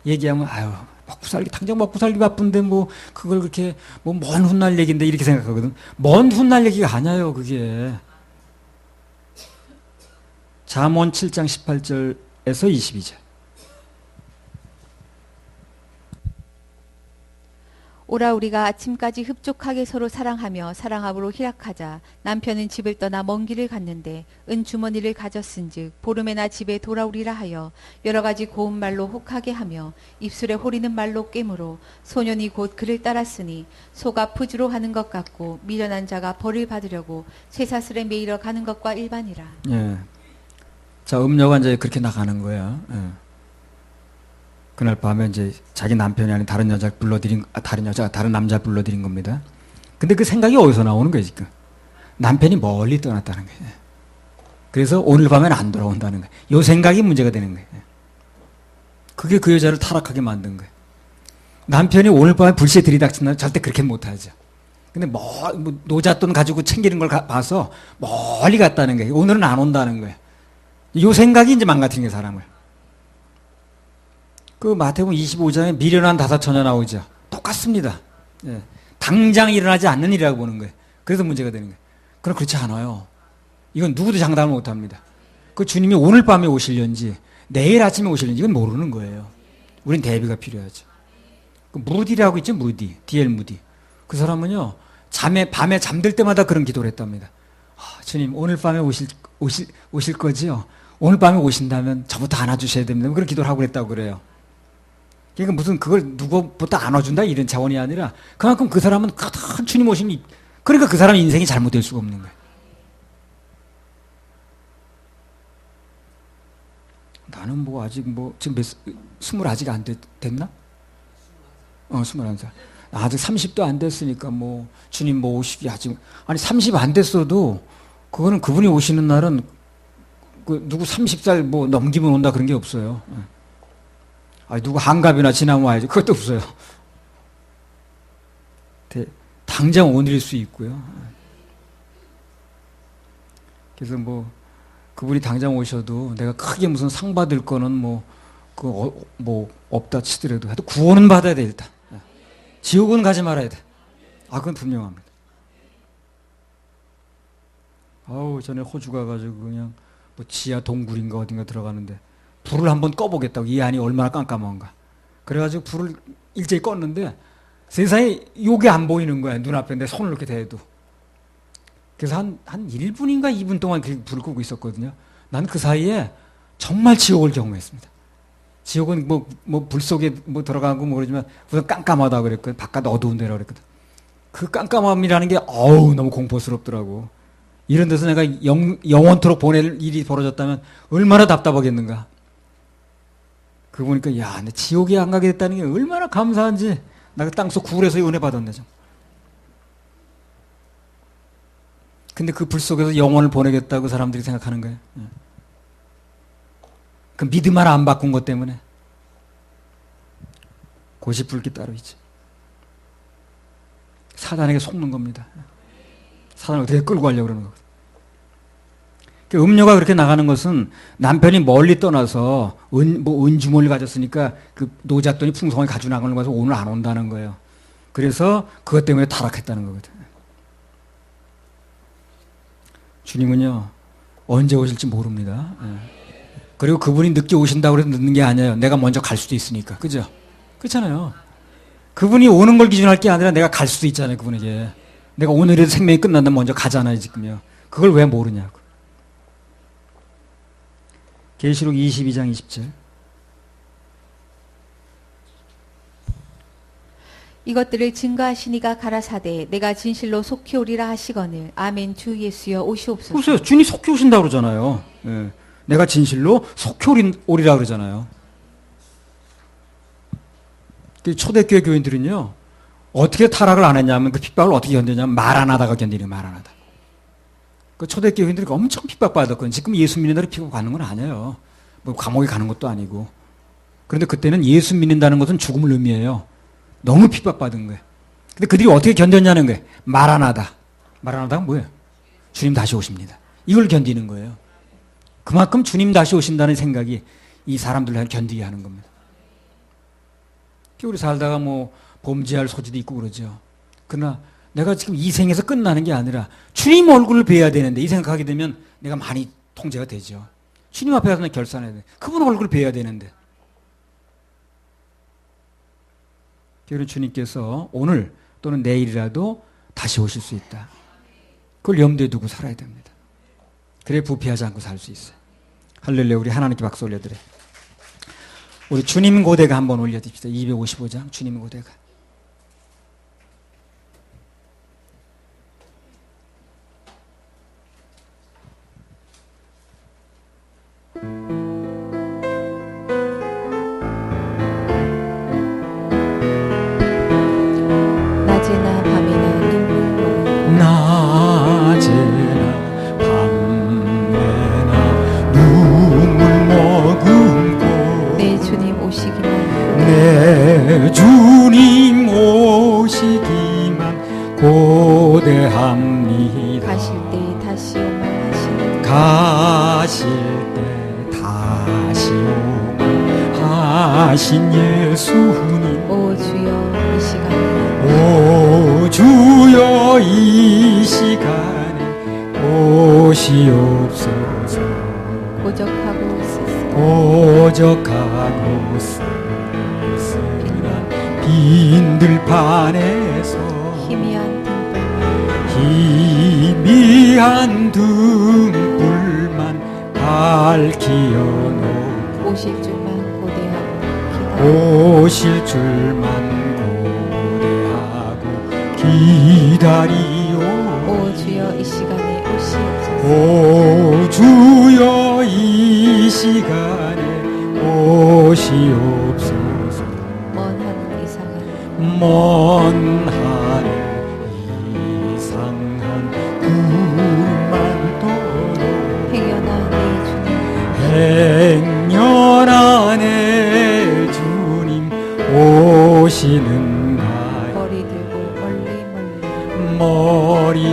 얘기하면 아유 당장 먹고 살기 바쁜데 뭐 그걸 그렇게 뭐 먼 훗날 얘기인데 이렇게 생각하거든. 먼 훗날 얘기가 아니에요. 그게. 잠언 7장 18절에서 22절. 오라 우리가 아침까지 흡족하게 서로 사랑하며 사랑함으로 희락하자. 남편은 집을 떠나 먼 길을 갔는데 은주머니를 가졌은즉 보름에나 집에 돌아오리라 하여 여러 가지 고운 말로 혹하게 하며 입술에 호리는 말로 꿰므로 소년이 곧 그를 따랐으니 소가 푸주로 하는 것 같고 미련한 자가 벌을 받으려고 쇠사슬에 매이러 가는 것과 일반이라. 예. 자, 음녀가 이제 그렇게 나가는 거야. 예. 그날 밤에 이제 자기 남편이 아닌 다른 여자를 불러들인, 다른 남자를 불러들인 겁니다. 근데 그 생각이 어디서 나오는 거예요, 지금? 남편이 멀리 떠났다는 거예요. 그래서 오늘 밤에는 안 돌아온다는 거예요. 요 생각이 문제가 되는 거예요. 그게 그 여자를 타락하게 만든 거예요. 남편이 오늘 밤에 불시에 들이닥친다면 절대 그렇게 못하죠. 근데 뭐 노잣돈 가지고 챙기는 걸 봐서 멀리 갔다는 거예요. 오늘은 안 온다는 거예요. 요 생각이 이제 망가뜨린 거예요, 사람을. 그 마태복음 25장에 미련한 다섯 처녀 나오죠. 똑같습니다. 예. 당장 일어나지 않는 일이라고 보는 거예요. 그래서 문제가 되는 거예요. 그럼 그렇지 않아요. 이건 누구도 장담을 못 합니다. 그 주님이 오늘 밤에 오실는지 내일 아침에 오실는지 이건 모르는 거예요. 우린 대비가 필요하죠. 그 무디라고 있죠, 무디. D.L. 무디. 그 사람은요, 밤에 잠들 때마다 그런 기도를 했답니다. 주님, 오늘 밤에 오실 거지요? 오늘 밤에 오신다면 저부터 안아주셔야 됩니다. 그런 기도를 하고 그랬다고 그래요. 그러니까 무슨 그걸 누구부터 안아준다 이런 차원이 아니라 그만큼 그 사람은 큰 주님 오심이, 그러니까 그 사람 인생이 잘못될 수가 없는 거예요. 나는 뭐 아직 지금 스물 아직 안 됐나? 21살. 아직 30도 안 됐으니까 뭐 주님 뭐 오시기 아직, 아니 30 안 됐어도 그거는 그분이 오시는 날은 그 누구 30살 뭐 넘기면 온다 그런 게 없어요. 아니 누구 한갑이나 지나면 와야지. 그것도 없어요. 당장 오늘일 수 있고요. 그래서 뭐 그분이 당장 오셔도 내가 크게 무슨 상 받을 거는 뭐 없다 치더라도 하여튼 구원은 받아야 돼 일단. 지옥은 가지 말아야 돼. 그건 분명합니다. 전에 호주 가가지고 그냥 뭐 지하 동굴인가 어딘가 들어가는데 불을 한번 꺼보겠다고. 이 안이 얼마나 깜깜한가. 그래가지고 불을 일제히 껐는데 세상에 요게 안 보이는 거야. 눈앞에 내 손을 이렇게 대도. 그래서 한 1분인가 2분 동안 그 불을 끄고 있었거든요. 난 그 사이에 정말 지옥을 경험했습니다. 지옥은 불 속에 들어가고 그러지만 우선 깜깜하다 그랬거든. 바깥 어두운 데라 그랬거든. 그 깜깜함이라는 게 너무 공포스럽더라고. 이런 데서 내가 영원토록 보낼 일이 벌어졌다면 얼마나 답답하겠는가. 그 보니까 내 지옥에 안 가게 됐다는 게 얼마나 감사한지. 나 그 땅속 구울에서 은혜 받았네. 좀. 근데 그 불 속에서 영혼을 보내겠다고 사람들이 생각하는 거예요. 그 믿음 하나 안 바꾼 것 때문에. 고집불기 따로 있지. 사단에게 속는 겁니다. 사단을 어떻게 끌고 가려고 그러는 거거든. 음료가 그렇게 나가는 것은 남편이 멀리 떠나서 은주머니를 가졌으니까 그 노잣돈이 풍성하게 가지고 나가는 거라서 오늘 안 온다는 거예요. 그래서 그것 때문에 타락했다는 거거든. 주님은요 언제 오실지 모릅니다. 그리고 그분이 늦게 오신다고 해서 늦는 게 아니에요. 내가 먼저 갈 수도 있으니까. 그죠? 그렇잖아요. 그분이 오는 걸 기준할 게 아니라 내가 갈 수도 있잖아요. 그분에게. 내가 오늘이라도 생명이 끝난다면 먼저 가잖아요. 지금요. 그걸 왜 모르냐고. 계시록 22장 20절. 이것들을 증거하시니가 가라사대 내가 진실로 속히 오리라 하시거늘 아멘. 주 예수여 오시옵소서. 보세요. 주님 속히 오신다고 그러잖아요. 내가 진실로 속히 오리라 그러잖아요. 초대교회 교인들은요 어떻게 타락을 안 했냐면 그 핍박을 어떻게 견디냐면 말 안 하다가 견디는 말 안 하다. 그 초대교회인들이 엄청 핍박받았거든요. 지금 예수 믿는다고 핍박받는 건 아니에요. 감옥에 가는 것도 아니고. 그런데 그때는 예수 믿는다는 것은 죽음을 의미해요. 너무 핍박받은 거예요. 근데 그들이 어떻게 견뎠냐는 거예요. 말 안 하다. 말 안 하다가 뭐예요? 주님 다시 오십니다. 이걸 견디는 거예요. 그만큼 주님 다시 오신다는 생각이 이 사람들을 견디게 하는 겁니다. 우리 살다가 범죄할 소지도 있고 그러죠. 그러나 내가 지금 이 생에서 끝나는 게 아니라 주님 얼굴을 뵈야 되는데 이 생각하게 되면 내가 많이 통제가 되죠. 주님 앞에 가서 결산해야 돼. 그분 얼굴을 뵈야 되는데. 그러니 주님께서 오늘 또는 내일이라도 다시 오실 수 있다. 그걸 염두에 두고 살아야 됩니다. 그래 부패하지 않고 살 수 있어요. 할렐루야. 우리 하나님께 박수 올려드려요. 우리 주님 고대가 한번 올려드립시다. 255장 주님 고대가. 낮에나 밤에나 눈물 낮에나 밤에나 눈물 머금고 내 주님 오시기만 내 주님 오시기만 고대합니다. 가실 때 다시 오만 하시는 가실 때 다시 오만 하신 예수님. 오 주여 이 시간에 오 주여 이 시간에 오시옵소서. 고적하고 쓰쓰 오적하고 쓸쓸한 빈들판에서 희미한 등불만 희미한 등불만 밝히어 놓고 오실 줄만 고대하고 기다려 오실 줄만 기다리오. 오 주여 이 시간에 오시옵소서. 오 주여 이 시간에 오시옵소서. 먼 하늘 이상한 먼 하늘 이상한 구름만 떠도 행여나 내 주님 행여나 내 주님 오시는 머리 들고 멀리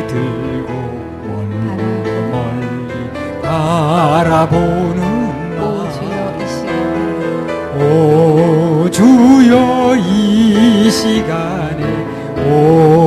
바라보는 오 주여 이 시간에 오 주여 이 시간에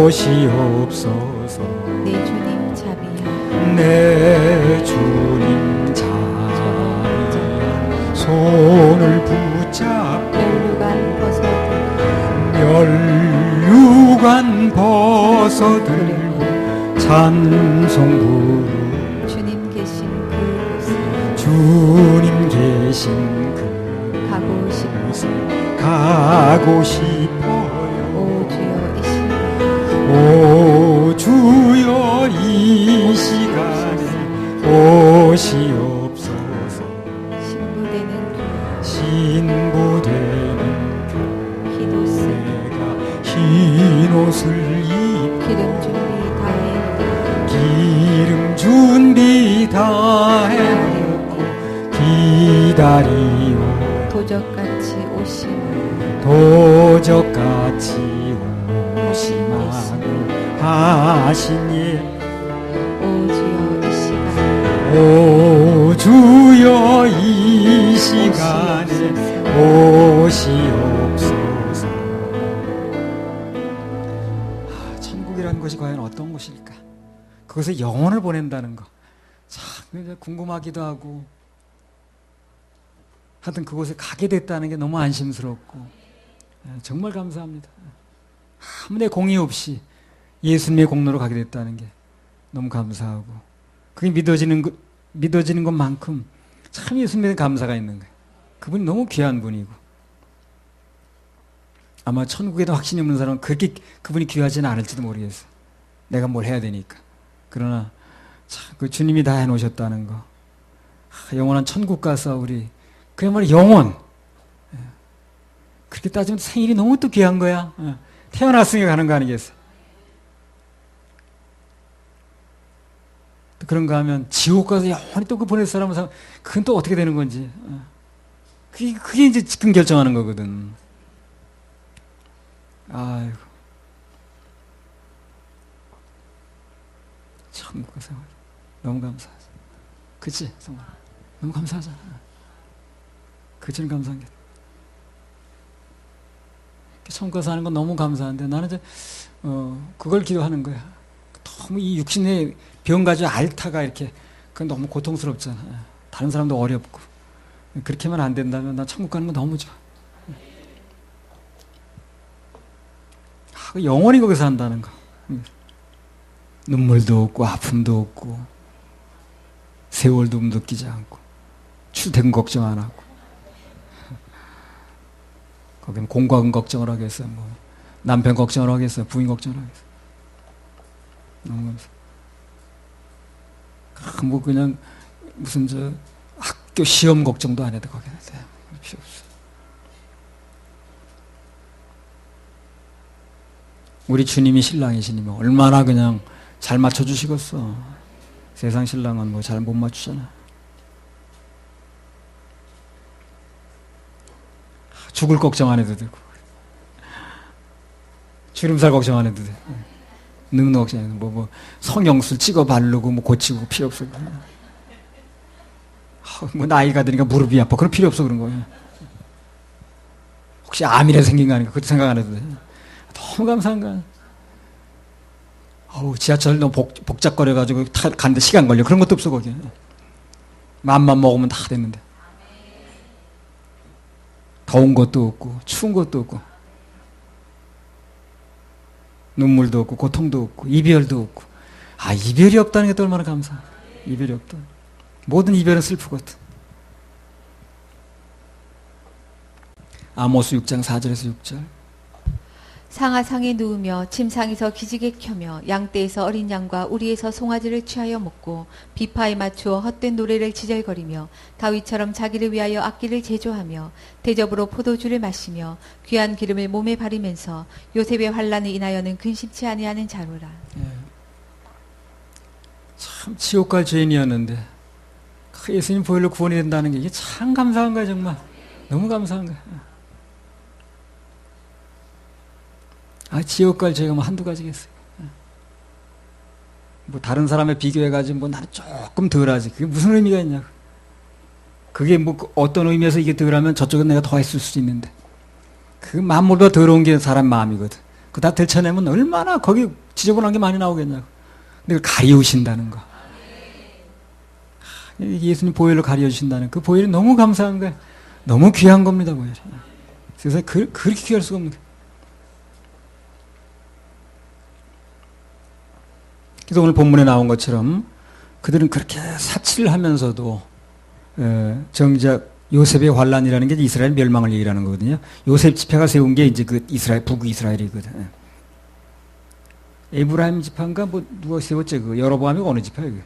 오시옵소서. 내 주님 자비야 내 주님 자비야 손을 붙잡고 멸류관 벗어들고 멸류관 벗어들고 찬송 부르 주님 계신 그곳에 주님 계신 그 가고 싶어서 가고 싶어요. 오 주여 이 시간에 오 주여 이 시간에 오시옵소서. 신부되는 신부되는 흰옷을 교회가 흰 옷을 입고 기름 준비 다 해놓고 기름 준비 다 해놓고 기다리오 도적같이 오시는 도적같이 오시마고 하시니 오 주여 이 시간에 오 주여 이 시간에 오시옵소서. 천국이라는 것이 과연 어떤 곳일까? 그것에 영혼을 보낸다는 거 참 궁금하기도 하고, 하여튼 그곳에 가게 됐다는 게 너무 안심스럽고 정말 감사합니다. 아무의 공의 없이 예수님의 공로로 가게 됐다는 게 너무 감사하고, 그게 믿어지는 것만큼 참 예수님에 감사가 있는 거예요. 그분이 너무 귀한 분이고, 아마 천국에도 확신이 없는 사람은 그렇게 그분이 귀하지는 않을지도 모르겠어요. 내가 뭘 해야 되니까. 그러나 참 그 주님이 다 해놓으셨다는 거, 영원한 천국 가서 우리 그야말로 영원, 그렇게 따지면 생일이 너무 또 귀한 거야. 태어났으니까 가는 거 아니겠어요? 또 그런가 하면 지옥 가서 영원히 또 그 보낼 사람은 그건 또 어떻게 되는 건지, 그게 이제 지금 결정하는 거거든. 아이고, 천국 가서 너무 감사하지. 그치? 정말 너무 감사하잖아. 그치는 감사한 게. 천국 가서 하는 건 너무 감사한데, 나는 이제 그걸 기도하는 거야. 너무 이 육신의 병 가지고 앓다가 이렇게, 그건 너무 고통스럽잖아. 다른 사람도 어렵고. 그렇게만 안 된다면 나 천국 가는 거 너무 좋아. 영원히 거기서 한다는 거. 눈물도 없고 아픔도 없고 세월도 느끼지 않고 출퇴근 걱정 안 하고, 거기는 공과금 걱정을 하겠어요? 뭐 남편 걱정을 하겠어요? 부인 걱정을 하겠어요? 너무 감사해요. 뭐 그냥 무슨 저 학교 시험 걱정도 안 해도 거기는 돼. 필요 없어. 우리 주님이 신랑이시니면 얼마나 그냥 잘 맞춰주시겠어. 세상 신랑은 뭐 잘 못 맞추잖아. 죽을 걱정 안 해도 되고, 주름살 걱정 안 해도 돼. 늙는 걱정 안 해도 뭐 성형술 찍어 바르고 뭐 고치고 필요 없어. 뭐 나이가 드니까 무릎이 아파. 그런 필요 없어. 그런 거예요. 혹시 암이라 생긴 거 아닌가? 그것도 생각 안 해도 돼. 너무 감사한 거야. 지하철 너무 복잡거려가지고 가는데 시간 걸려. 그런 것도 없어, 거기. 맘만 먹으면 다 됐는데. 더운 것도 없고, 추운 것도 없고, 눈물도 없고, 고통도 없고, 이별도 없고. 이별이 없다는 게 또 얼마나 감사해. 이별이 없다. 모든 이별은 슬프거든. 아모스 6장 4절에서 6절. 상하상에 누우며 침상에서 기지개 켜며 양떼에서 어린 양과 우리에서 송아지를 취하여 먹고 비파에 맞추어 헛된 노래를 지절거리며 다윗처럼 자기를 위하여 악기를 제조하며 대접으로 포도주를 마시며 귀한 기름을 몸에 바르면서 요셉의 환난을 인하여는 근심치 아니하는 자로라. 참 지옥 갈 죄인이었는데 그 예수님 보혈로 구원이 된다는 게 이게 참 감사한 거야. 정말 너무 감사한 거야. 지옥 갈 죄가 뭐 한두 가지겠어요. 뭐 다른 사람에 비교해가지고 뭐 나는 조금 덜하지. 그게 무슨 의미가 있냐고. 그게 뭐 어떤 의미에서 이게 덜하면 저쪽은 내가 더 했을 수 있는데 그 만물보다 더러운 게 사람 마음이거든. 그거 다 들춰내면 얼마나 거기 지저분한 게 많이 나오겠냐고. 근데 그걸 가리우신다는 거. 예수님 보혈로 가려주신다는 그 보혈이 너무 감사한 거예요. 너무 귀한 겁니다, 보혈이. 세상에 그렇게 귀할 수가 없는 거예요. 그래서 오늘 본문에 나온 것처럼 그들은 그렇게 사치를 하면서도 정작 요셉의 환란이라는 게 이스라엘 멸망을 얘기하는 거거든요. 요셉 지파가 세운 게 이제 그 이스라엘 북이스라엘이거든. 에브라임 지파인가 뭐 누가 세웠지 그 여로보암이 어느 지파예요?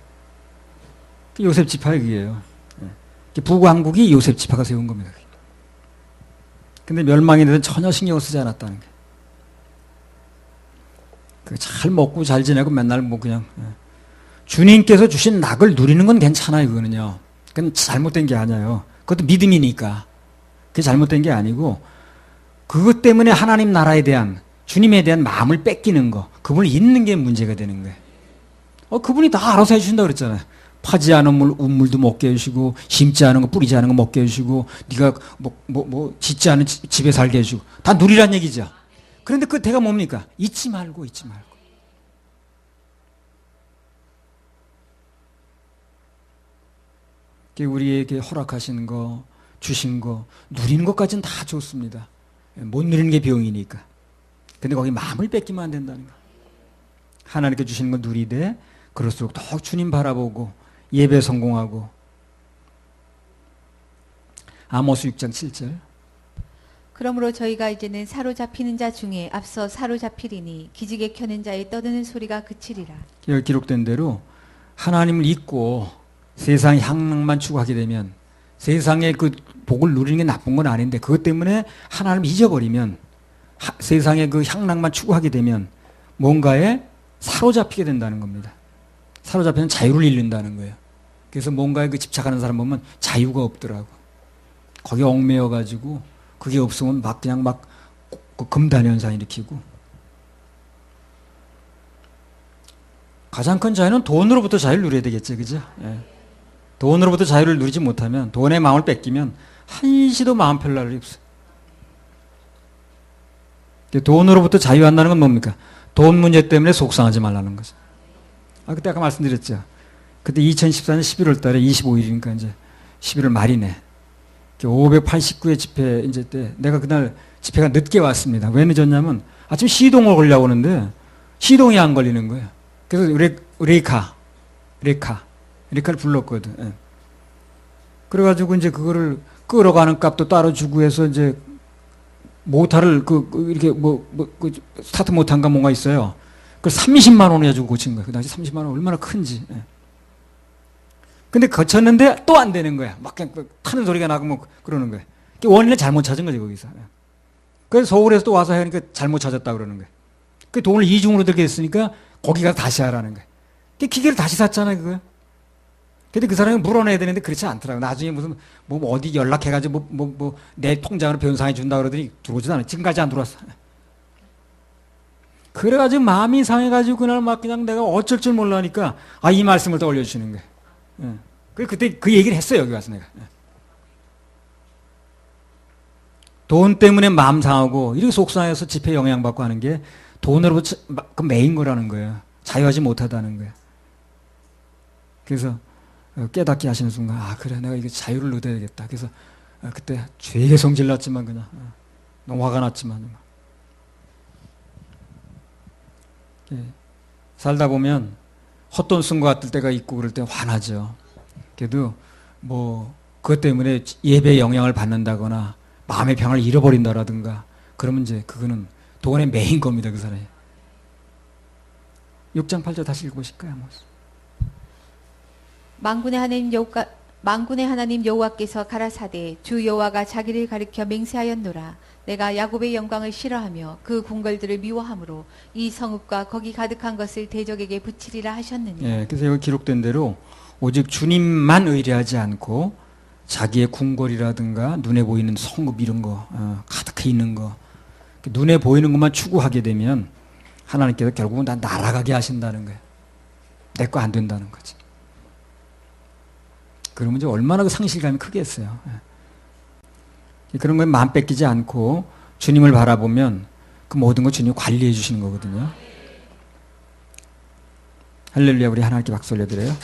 그 요셉 지파예요. 북왕국이 요셉 지파가 세운 겁니다. 근데 멸망에 대해서 전혀 신경을 쓰지 않았다는 게. 잘 먹고 잘 지내고 맨날 뭐 그냥 주님께서 주신 낙을 누리는 건 괜찮아요. 그거는요. 그건 잘못된 게 아니에요. 그것도 믿음이니까. 그게 잘못된 게 아니고 그것 때문에 하나님 나라에 대한 주님에 대한 마음을 뺏기는 거 그분을 잊는 게 문제가 되는 거예요. 그분이 다 알아서 해주신다고 그랬잖아요. 파지 않은 물 우물도 먹게 해주시고 심지 않은 거 뿌리지 않은 거 먹게 해주시고 네가 짓지 않은 집에 살게 해주고 다 누리란 얘기죠. 그런데 그 대가 뭡니까? 잊지 말고. 우리에게 허락하신 거, 주신 거, 누리는 것까지는 다 좋습니다. 못 누리는 게 병이니까. 근데 거기 마음을 뺏기면 안 된다는 거. 하나님께 주시는 거 누리되 그럴수록 더욱 주님 바라보고 예배 성공하고. 아모스 6장 7절. 그러므로 저희가 이제는 사로잡히는 자 중에 앞서 사로잡히리니 기지개 켜는 자의 떠드는 소리가 그치리라. 여기 기록된 대로 하나님을 잊고 세상 향락만 추구하게 되면 세상의 그 복을 누리는 게 나쁜 건 아닌데 그것 때문에 하나님을 잊어버리면 세상의 그 향락만 추구하게 되면 뭔가에 사로잡히게 된다는 겁니다. 사로잡히면 자유를 잃는다는 거예요. 그래서 뭔가에 그 집착하는 사람 보면 자유가 없더라고. 거기 얽매여 가지고 그게 없으면 그냥 금단 현상 일으키고. 가장 큰 자유는 돈으로부터 자유를 누려야 되겠죠, 그죠? 예. 돈으로부터 자유를 누리지 못하면 돈의 마음을 뺏기면 한시도 마음 펼 날이 없어요. 돈으로부터 자유한다는 건 뭡니까? 돈 문제 때문에 속상하지 말라는 거죠. 그때 아까 말씀드렸죠. 그때 2014년 11월 달에 25일이니까 이제 11월 말이네. 589회 집회 이제 때 내가 그날 집회가 늦게 왔습니다. 왜 늦었냐면 아침 시동을 걸려고 하는데 시동이 안 걸리는 거예요. 그래서 레카를 불렀거든. 예. 그래가지고 이제 그거를 끌어가는 값도 따로 주고 해서 이제 모터를 이렇게 스타트 못한 가 뭔가 있어요. 그걸 30만 원 해가지고 고친 거예요. 그 당시 30만 원 얼마나 큰지. 예. 근데 거쳤는데 또 안 되는 거야. 막 그냥 타는 소리가 나고 뭐 그러는 거야. 원인을 잘못 찾은 거지, 거기서. 그래서 서울에서 또 와서 하니까 잘못 찾았다 그러는 거야. 그 돈을 이중으로 들게 했으니까 거기 가서 다시 하라는 거야. 그 기계를 다시 샀잖아요, 그거. 근데 그 사람이 물어내야 되는데 그렇지 않더라고. 나중에 무슨 어디 연락해가지고 내 통장으로 변상해 준다 그러더니 들어오지도 않아. 지금까지 안 들어왔어. 그래가지고 마음이 상해가지고 그날 막 그냥 내가 어쩔 줄 몰라니까 이 말씀을 또 올려주시는 거야. 예. 그때 그 얘기를 했어요, 여기 와서 내가. 예. 돈 때문에 마음 상하고 이렇게 속상해서 집회에 영향받고 하는 게 돈으로부터 그 메인 거라는 거예요. 자유하지 못하다는 거예요. 그래서 깨닫게 하시는 순간 그래 내가 이거 자유를 얻어야겠다. 그래서 그때 되게 성질 났지만 그냥 너무 화가 났지만 예. 살다 보면 헛돈 쓴 것 같을 때가 있고 그럴 때 화나죠. 그래도 그것 때문에 예배에 영향을 받는다거나 마음의 평화를 잃어버린다라든가 그러면 이제 그거는 돈의 메인 겁니다, 그 사람이. 6장 8절 다시 읽어보실까요? 만군의 하나님 여호와께서 가라사대 주 여호와가 자기를 가리켜 맹세하였노라. 내가 야곱의 영광을 싫어하며 그 궁궐들을 미워하므로 이 성읍과 거기 가득한 것을 대적에게 붙이리라 하셨느니라. 예, 그래서 여기 기록된 대로 오직 주님만 의뢰하지 않고 자기의 궁궐이라든가 눈에 보이는 성읍 이런 거 가득해 있는 거 눈에 보이는 것만 추구하게 되면 하나님께서 결국은 다 날아가게 하신다는 거예요. 내 거 안 된다는 거지. 그러면 이제 얼마나 그 상실감이 크겠어요. 그런 거에 마음 뺏기지 않고 주님을 바라보면 그 모든 거 주님이 관리해 주시는 거거든요. 할렐루야, 우리 하나님께 박수 올려드려요.